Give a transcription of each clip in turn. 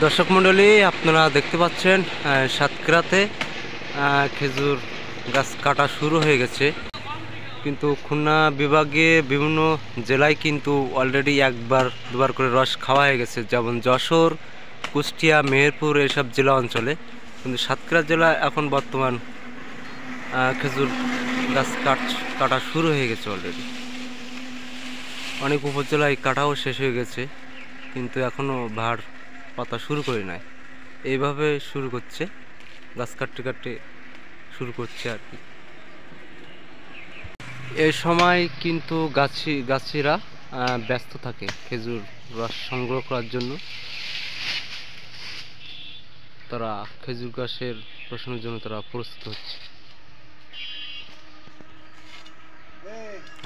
দর্শক মণ্ডলী, আপনারা দেখতে পাচ্ছেন সাতক্ষীরাতে খেজুর গাছ কাটা শুরু হয়ে গেছে। কিন্তু খুলনা বিভাগে বিভিন্ন জেলায় কিন্তু অলরেডি একবার দুবার করে রস খাওয়া হয়ে গেছে, যেমন যশোর, কুষ্টিয়া, মেহেরপুর এসব জেলা অঞ্চলে। কিন্তু সাতক্ষীরা জেলা এখন বর্তমান খেজুর গাছ কাটা শুরু হয়ে গেছে অলরেডি। অনেক উপজেলায় কাটাও শেষ হয়ে গেছে, কিন্তু এখনও ভার পাতা শুরু করে নাই। এইভাবে শুরু করছে, গাছ কাটতে কাটতে শুরু করছে আর কি। এই সময় কিন্তু গাছিরা ব্যস্ত থাকে খেজুর রস সংগ্রহ করার জন্য। তারা খেজুর গাছের রসনের জন্য তারা প্রস্তুত হচ্ছে।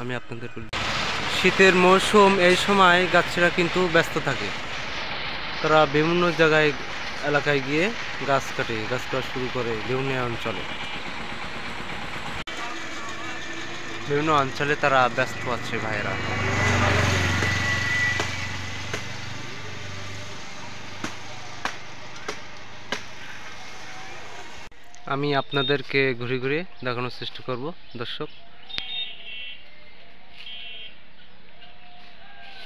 আমি আপনাদের বলি, শীতের মৌসুম, এই সময় গাছিরা কিন্তু ব্যস্ত থাকে। তারা বিভিন্ন এলাকায় গিয়ে গাছ কাটা শুরু করে বিভিন্ন অঞ্চলে তারা ব্যস্ত আছে ভাইয়েরা। আমি আপনাদেরকে ঘুরে ঘুরে দেখানোর চেষ্টা করব দর্শক,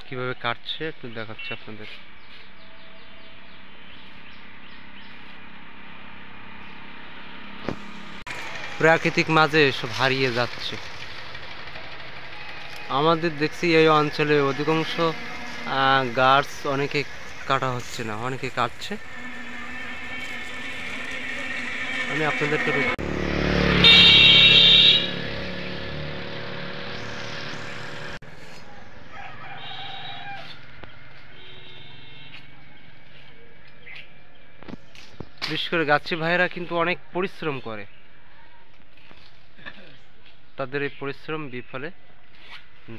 কিভাবে কাটছে একটু দেখাচ্ছি আপনাদের। প্রাকৃতিক মাঝে সব হারিয়ে যাচ্ছে। আমাদের দেখছি এই অঞ্চলে অধিকাংশ গাছ অনেকে কাটা হচ্ছে না, অনেকে কাটছে। আমি আপনাদেরকে বিশেষ করে গাছি ভাইয়েরা কিন্তু অনেক পরিশ্রম করে, তাদের এই পরিশ্রম বিফলে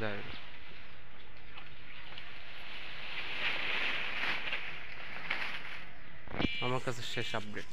যায় না। আমার কাছে শেষ আপডেট।